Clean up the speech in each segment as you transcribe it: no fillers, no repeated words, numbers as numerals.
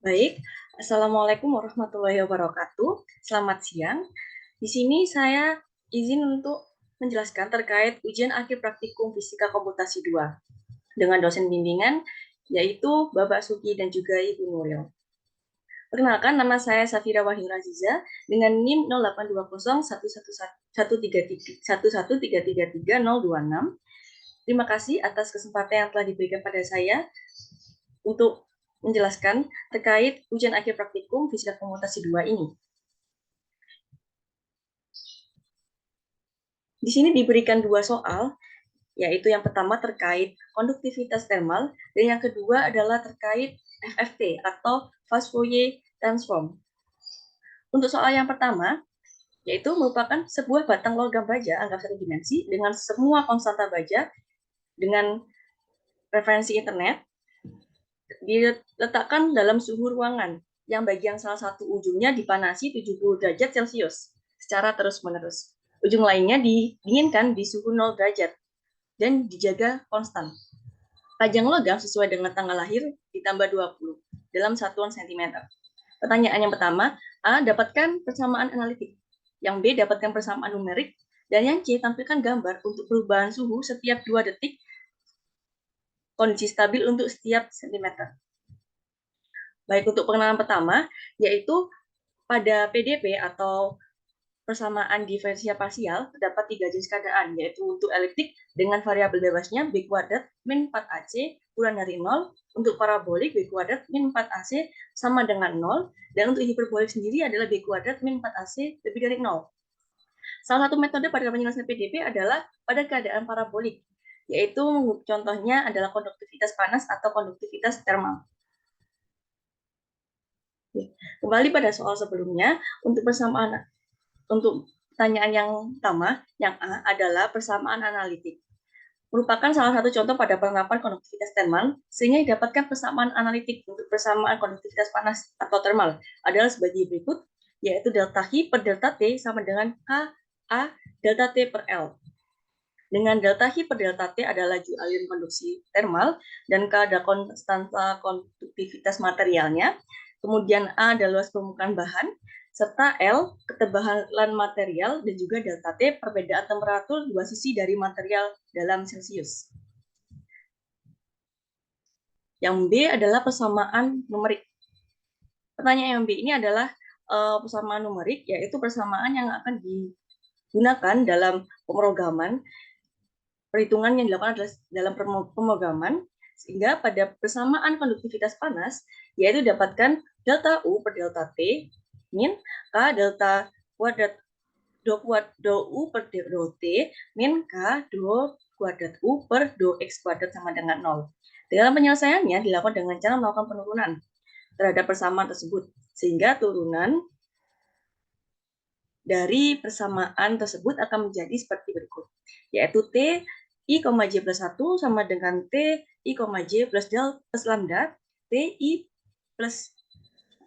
Baik, Assalamualaikum warahmatullahi wabarakatuh. Selamat siang. Di sini saya izin untuk menjelaskan terkait ujian akhir praktikum Fisika Komputasi 2 dengan dosen bimbingan yaitu Bapak Suki dan juga Ibu Nuril. Perkenalkan, nama saya Safira Wahyu Aziza dengan NIM 08201113333026. Terima kasih atas kesempatan yang telah diberikan pada saya untuk menjelaskan terkait ujian akhir praktikum Fisika Komputasi 2 ini. Di sini diberikan dua soal, yaitu yang pertama terkait konduktivitas termal, dan yang kedua adalah terkait FFT atau fast Fourier transform. Untuk soal yang pertama, yaitu merupakan sebuah batang logam baja anggap satu dimensi dengan semua konstanta baja dengan referensi internet diletakkan dalam suhu ruangan yang bagian salah satu ujungnya dipanasi 70 derajat Celcius secara terus-menerus. Ujung lainnya didinginkan di suhu 0 derajat dan dijaga konstan. Panjang logam sesuai dengan tanggal lahir ditambah 20 dalam satuan cm. Pertanyaan yang pertama, A. Dapatkan persamaan analitik. Yang B. Dapatkan persamaan numerik. Dan yang C. Tampilkan gambar untuk perubahan suhu setiap 2 detik kondisi stabil untuk setiap cm. Baik, untuk pengenalan pertama, yaitu pada PDP atau persamaan diferensial parsial terdapat 3 jenis keadaan, yaitu untuk eliptik dengan variabel bebasnya B kuadrat min 4AC kurang dari 0, untuk parabolik B kuadrat min 4AC sama dengan 0, dan untuk hiperbolik sendiri adalah B kuadrat min 4AC lebih dari 0. Salah satu metode pada penyelesaian PDP adalah pada keadaan parabolik, yaitu contohnya adalah konduktivitas panas atau konduktivitas termal. Kembali pada soal sebelumnya, untuk pertanyaan yang pertama, yang A adalah persamaan analitik. Merupakan salah satu contoh pada penerapan konduktivitas termal, sehingga didapatkan persamaan analitik untuk persamaan konduktivitas panas atau termal adalah sebagai berikut, yaitu delta H per delta T sama dengan KA delta T per L. Dengan delta H per delta T adalah laju aliran konduksi termal, dan K adalah konstanta konduktivitas materialnya. Kemudian A adalah luas permukaan bahan, serta L ketebalan material, dan juga delta T perbedaan temperatur dua sisi dari material dalam Celcius. Yang B adalah persamaan numerik. Pertanyaan yang B ini adalah persamaan numerik, yaitu persamaan yang akan digunakan dalam pemrograman. Perhitungan yang dilakukan adalah dalam pemrograman, sehingga pada persamaan konduktivitas panas, yaitu dapatkan delta U per delta T min K delta kuadrat do U per do T min K do kuadrat U per do X kuadrat sama dengan 0. Dalam penyelesaiannya dilakukan dengan cara melakukan penurunan terhadap persamaan tersebut, sehingga turunan dari persamaan tersebut akan menjadi seperti berikut, yaitu T I, J plus 1 sama dengan T I, J plus delta plus lambda T I plus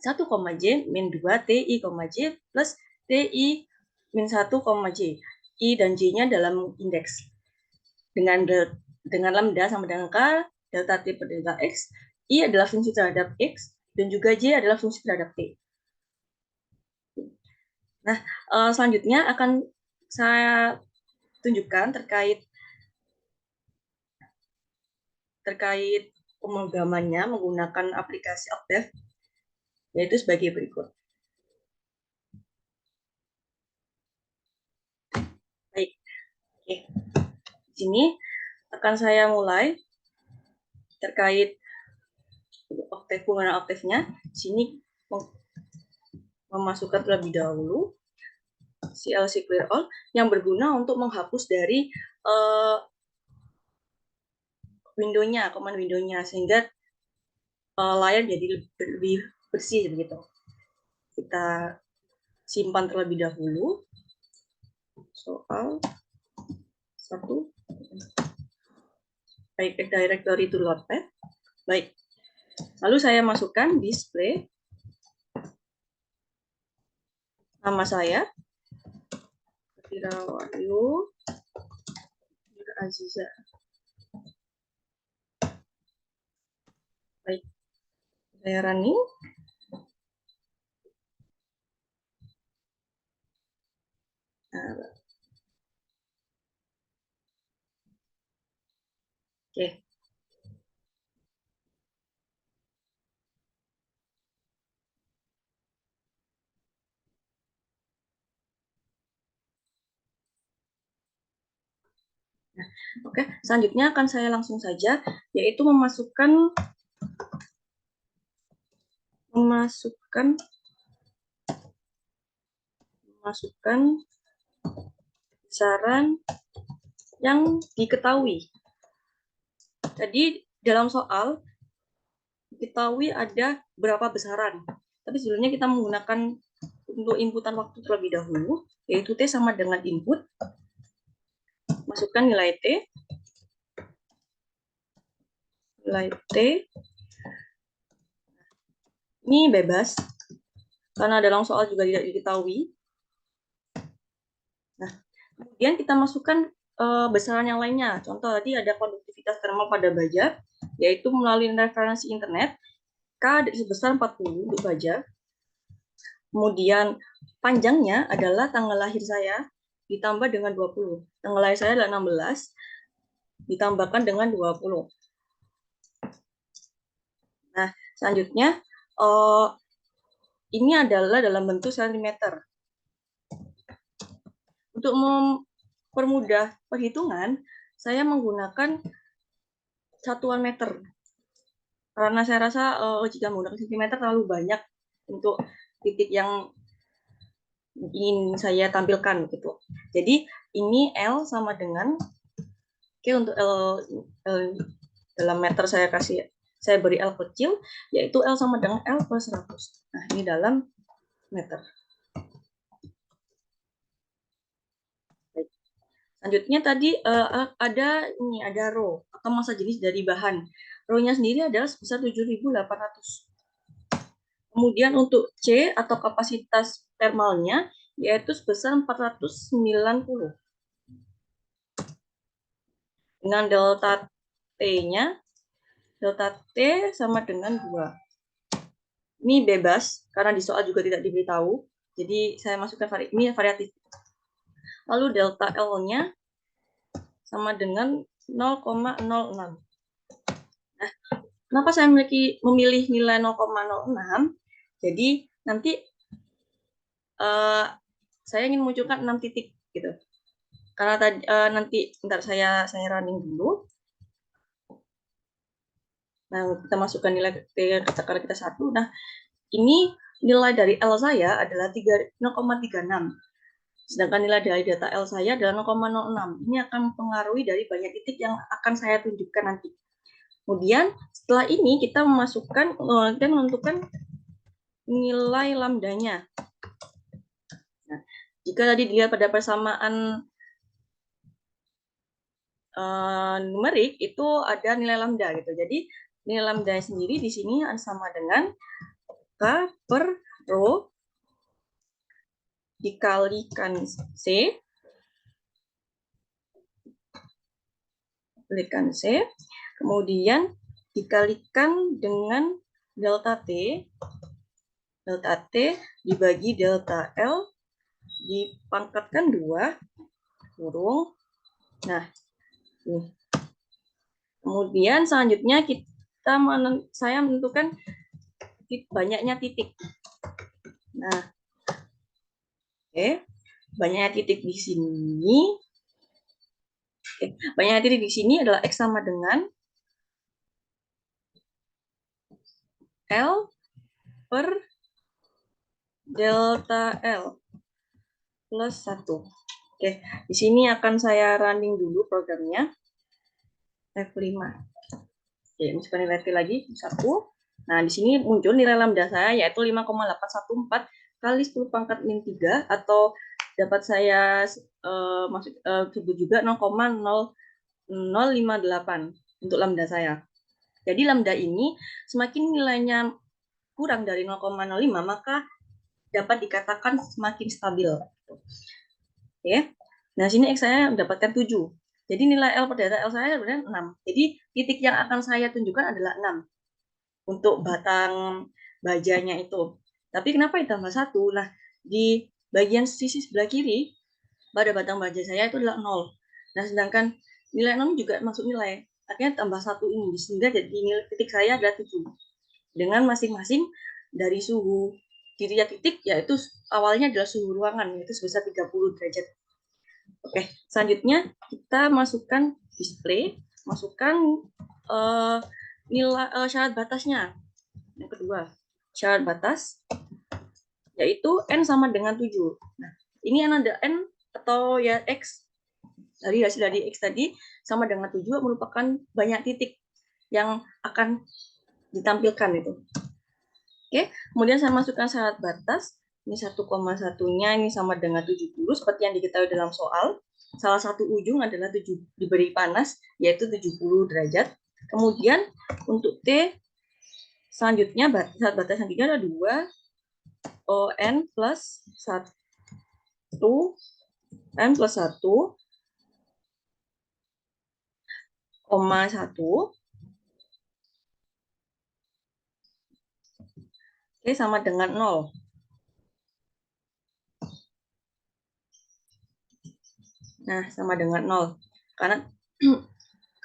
1, J min 2 T I, J plus T I min 1, J. I dan J-nya dalam indeks. Dengan lambda sama dengan K, delta T per delta X, I adalah fungsi terhadap X, dan juga J adalah fungsi terhadap T. Nah, selanjutnya akan saya tunjukkan terkait pemrogramannya menggunakan aplikasi Octave, yaitu sebagai berikut. Baik, oke. Di sini akan saya mulai terkait Octave, penggunaan Octave-nya. Di sini memasukkan terlebih dahulu CLC Clear All yang berguna untuk menghapus dari window-nya, command window-nya, sehingga layar jadi lebih bersih begitu. Kita simpan terlebih dahulu soal 1. Baik, directory to Notepad. Baik. Lalu saya masukkan display nama saya Safira Wahyu Aziza. Baik. Saya running. Oke. Oke, selanjutnya akan saya langsung saja, yaitu memasukkan besaran yang diketahui. Jadi dalam soal diketahui ada berapa besaran. Tapi sebelumnya kita menggunakan untuk inputan waktu terlebih dahulu, yaitu T sama dengan input. Masukkan nilai T. Nilai T. Ini bebas, karena dalam soal juga tidak diketahui. Nah, kemudian kita masukkan besaran yang lainnya. Contoh tadi ada konduktivitas termal pada baja, yaitu melalui referensi internet, K sebesar 40 untuk baja. Kemudian panjangnya adalah tanggal lahir saya ditambah dengan 20. Tanggal lahir saya adalah 16, ditambahkan dengan 20. Nah, selanjutnya ini adalah dalam bentuk sentimeter. Untuk mempermudah perhitungan, saya menggunakan satuan meter. Karena saya rasa jika menggunakan sentimeter terlalu banyak untuk titik yang ingin saya tampilkan gitu. Jadi ini L sama dengan untuk L dalam meter saya beri L kecil, yaitu L sama dengan L per 100. Nah, ini dalam meter. Baik. Selanjutnya tadi ada rho atau massa jenis dari bahan. Rho-nya sendiri adalah sebesar 7.800. Kemudian untuk C atau kapasitas termalnya yaitu sebesar 490. Dengan delta T-nya, delta T sama dengan 2. Ini bebas, karena di soal juga tidak diberitahu. Jadi saya masukkan ini variatif. Lalu delta L-nya sama dengan 0,06. Nah, kenapa saya memilih nilai 0,06? Jadi nanti saya ingin munculkan 6 titik gitu. Karena nanti bentar saya running dulu. Nah, kita masukkan nilai katakanlah kita 1. Nah, ini nilai dari L saya adalah 0,36. Sedangkan nilai dari data L saya adalah 0,06. Ini akan mempengaruhi dari banyak titik yang akan saya tunjukkan nanti. Kemudian setelah ini kita menentukan nilai lambdanya. Nah, jika tadi dilihat pada persamaan numerik itu ada nilai lambda gitu. Jadi nilai lambda sendiri di sini sama dengan K per rho dikalikan C kemudian dikalikan dengan delta T dibagi delta L dipangkatkan 2 kurung. Nah, ini. Kemudian selanjutnya saya menentukan banyaknya titik. Nah, banyaknya titik di sini. Banyaknya titik di sini adalah X sama dengan L per delta L plus 1. Oke, di sini akan saya running dulu programnya. F5. Oke, masukkan nilai T lagi, 1. Nah, di sini muncul nilai lambda saya, yaitu 5,814 kali 10 pangkat min 3, atau dapat saya sebut juga 0,0058 untuk lambda saya. Jadi lambda ini semakin nilainya kurang dari 0,05, maka dapat dikatakan semakin stabil. Oke. Nah, sini X saya mendapatkan 7. Jadi nilai L per delta L saya sebenarnya 6. Jadi titik yang akan saya tunjukkan adalah 6 untuk batang bajanya itu. Tapi kenapa ditambah 1? Nah, di bagian sisi sebelah kiri pada batang baja saya itu adalah 0. Nah, sedangkan nilai 6 juga masuk nilai. akhirnya tambah 1 ini, sehingga jadi nilai titik saya adalah 7. Dengan masing-masing dari suhu di tiap titik, yaitu awalnya adalah suhu ruangan, yaitu sebesar 30 derajat. Oke, selanjutnya kita masukkan display, masukkan nilai syarat batasnya. Yang kedua, syarat batas yaitu N sama dengan 7. Nah, ini ada N atau ya X dari hasil dari X tadi sama dengan 7 merupakan banyak titik yang akan ditampilkan itu. Oke, kemudian saya masukkan syarat batas. Ini 1,1-nya ini sama dengan 70 seperti yang diketahui dalam soal. Salah satu ujung adalah diberi panas yaitu 70 derajat. Kemudian untuk T selanjutnya syarat batas selanjutnya adalah 2 N plus 1 N plus 1 koma 1 Oke, sama dengan 0. Nah, sama dengan 0. Karena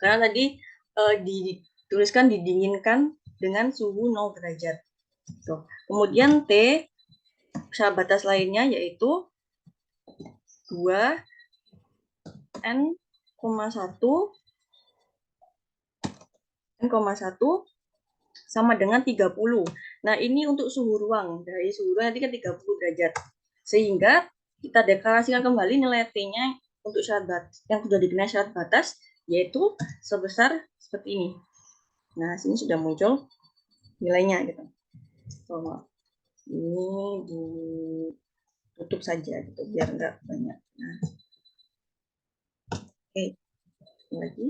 tadi dituliskan didinginkan dengan suhu 0 derajat. Tuh. Kemudian T, syarat batas lainnya yaitu 2 N, 1 N,1 sama dengan 30. Nah, ini untuk suhu ruang. Dari suhu ruang nanti kan 30 derajat. Sehingga kita deklarasikan kembali nilai T-nya untuk syarat batas yang sudah dikenai syarat batas yaitu sebesar seperti ini. Nah, sini sudah muncul nilainya gitu. So, ini ditutup saja gitu biar enggak banyak. Nah, oke, lagi.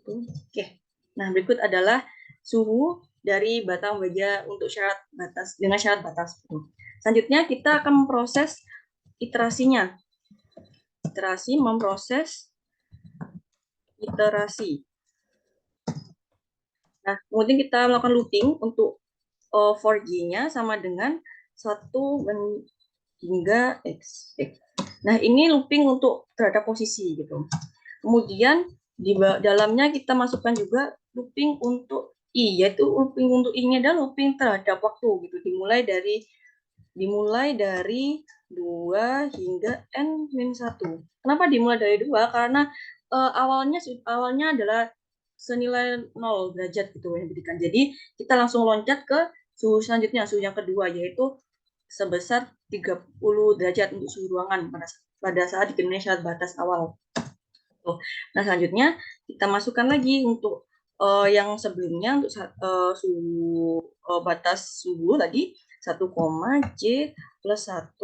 Oke. Nah, berikut adalah suhu dari batang baja untuk syarat batas dengan syarat batas. Selanjutnya kita akan memproses iterasinya. Iterasi memproses iterasi. Nah, kemudian kita melakukan looping untuk for G-nya sama dengan 1 hingga X. Nah, ini looping untuk terhadap posisi gitu. Kemudian di dalamnya kita masukkan juga looping untuk I, yaitu looping untuk I-nya adalah looping terhadap waktu gitu. Dimulai dari 2 hingga N-1. Kenapa dimulai dari 2? Karena awalnya adalah senilai 0 derajat gitu yang diberikan. Jadi kita langsung loncat ke suhu selanjutnya, suhu yang kedua yaitu sebesar 30 derajat untuk suhu ruangan pada saat dikenai syarat batas awal. Nah, selanjutnya kita masukkan lagi untuk yang sebelumnya untuk suhu batas suhu tadi 1, J plus 1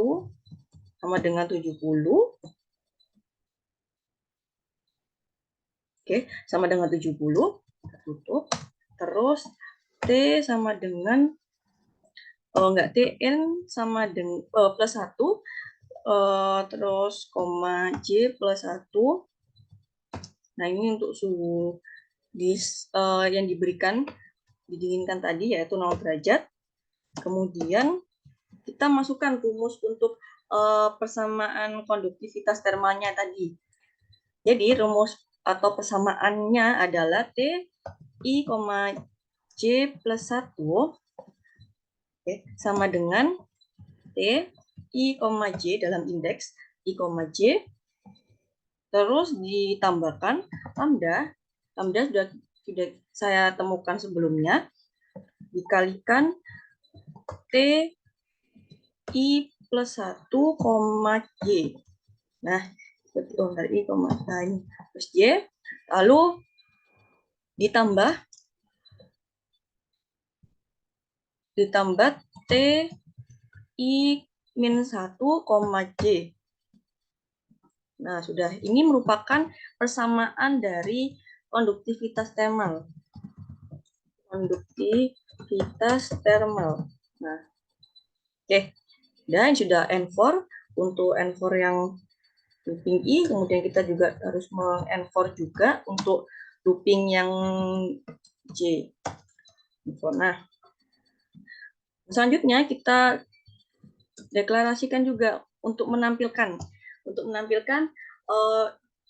sama dengan 70. Oke, sama dengan 70. Kita tutup. Terus T sama dengan enggak, Tn sama dengan plus 1 terus koma J plus 1. Nah, ini untuk suhu yang didinginkan tadi yaitu 0 derajat. Kemudian kita masukkan rumus untuk persamaan konduktivitas termalnya tadi. Jadi rumus atau persamaannya adalah T I, J plus 1 sama dengan T I, J dalam indeks I, J terus ditambahkan lambda sudah saya temukan sebelumnya dikalikan T I plus 1, J. Nah, seperti dari I, ini plus J. Lalu ditambah T I min 1, J. Nah, sudah. Ini merupakan persamaan dari konduktivitas thermal. Konduktivitas thermal. Nah, oke. Dan sudah N4 untuk N4 yang looping I, kemudian kita juga harus meng-N4 juga untuk looping yang J. Nah, selanjutnya kita deklarasikan juga untuk menampilkan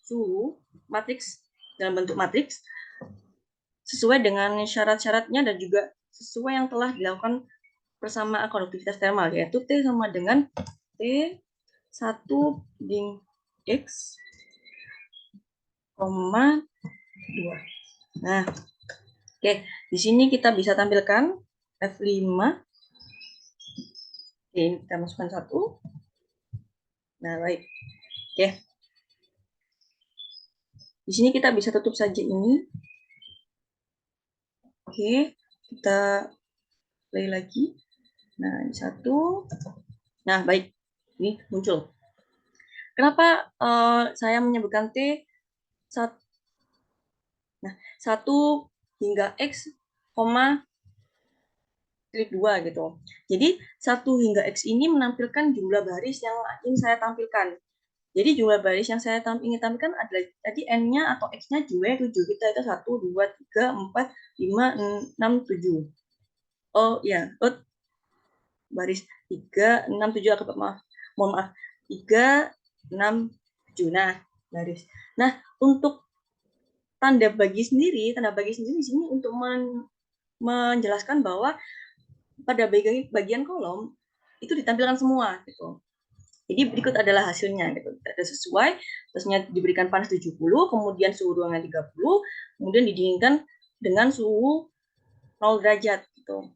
suhu matriks dalam bentuk matriks sesuai dengan syarat-syaratnya dan juga sesuai yang telah dilakukan persamaan konduktivitas termal, yaitu T sama dengan T1 ding X, 2. Nah, oke, di sini kita bisa tampilkan F5. Oke, kita masukkan 1. Nah, baik. Oke. Di sini kita bisa tutup saja ini. Oke, kita play lagi. Nah, ini 1. Nah, baik. Ini muncul. Kenapa saya menyebutkan T 1? Nah, 1 hingga X, 2 gitu. Jadi 1 hingga X ini menampilkan jumlah baris yang ingin saya tampilkan. Jadi jumlah baris yang saya ingin tampilkan adalah tadi N-nya atau X-nya jumlahnya 7. Kita itu 1, 2, 3, 4, 5, 6, 7. Oh ya, baris 3, 6, 7, mohon maaf. 3, 6, 7. Nah, baris. Nah, untuk tanda bagi sendiri di sini untuk menjelaskan bahwa pada bagian kolom itu ditampilkan semua gitu. Jadi berikut adalah hasilnya gitu. Ada sesuai, terusnya diberikan panas 70, kemudian suhu ruangan 30, kemudian didinginkan dengan suhu 0 derajat gitu.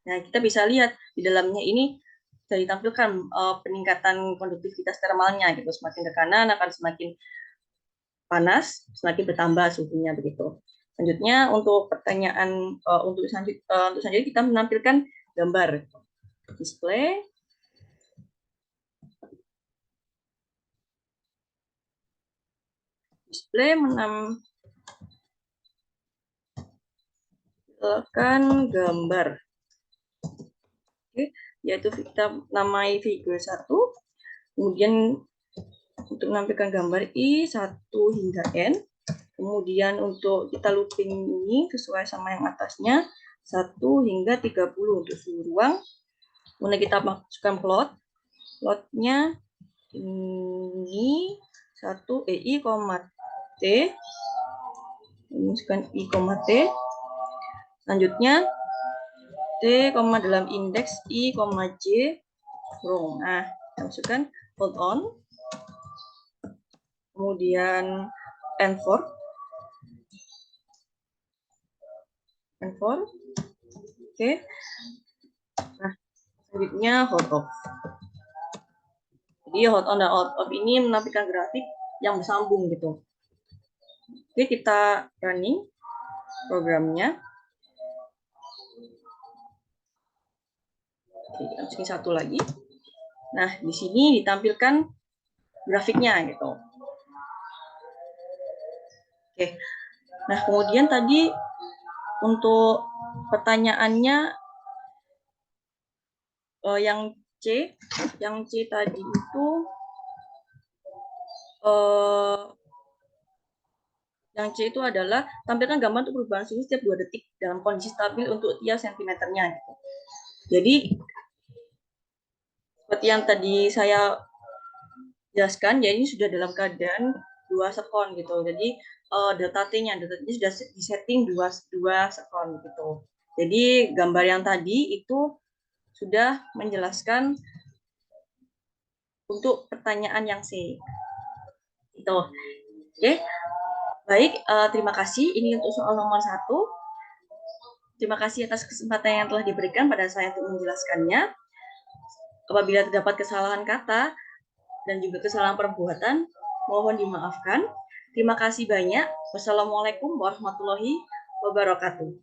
Nah, kita bisa lihat di dalamnya ini sudah ditampilkan peningkatan konduktivitas termalnya gitu. Semakin ke kanan akan semakin panas, semakin bertambah suhunya begitu. Selanjutnya untuk pertanyaan untuk selanjutnya kita menampilkan gambar display. Display menampilkan gambar. Oke, yaitu kita namai figur 1. Kemudian untuk menampilkan gambar I1 hingga N. Kemudian untuk kita looping ini sesuai sama yang atasnya 1 hingga 30 untuk suhu ruang. Kemudian kita masukkan plot. Plotnya ini 1 I, T. Masukkan I, T. Selanjutnya T, dalam indeks I, J, row. Nah, kita masukkan hold on. Kemudian N4. Oke. Nah, selanjutnya hold off. Jadi hold on dan hold off ini menampilkan grafik yang bersambung gitu. Oke, kita running programnya. Oke, kita masukin 1 lagi. Nah, di sini ditampilkan grafiknya gitu. Oke. Nah, kemudian tadi untuk pertanyaannya yang C tadi itu yang C itu adalah tampilkan gambar untuk perubahan suhu setiap 2 detik dalam kondisi stabil untuk tiap sentimeternya. Gitu. Jadi seperti yang tadi saya jelaskan, ya ini sudah dalam keadaan 2 sekon gitu. Jadi data T-nya sudah disetting 2 sekon gitu. Jadi gambar yang tadi itu sudah menjelaskan untuk pertanyaan yang C. Itu. Oke. Baik, terima kasih. Ini untuk soal nomor 1. Terima kasih atas kesempatan yang telah diberikan pada saya untuk menjelaskannya. Apabila terdapat kesalahan kata dan juga kesalahan perbuatan, mohon dimaafkan. Terima kasih banyak. Wassalamualaikum warahmatullahi wabarakatuh.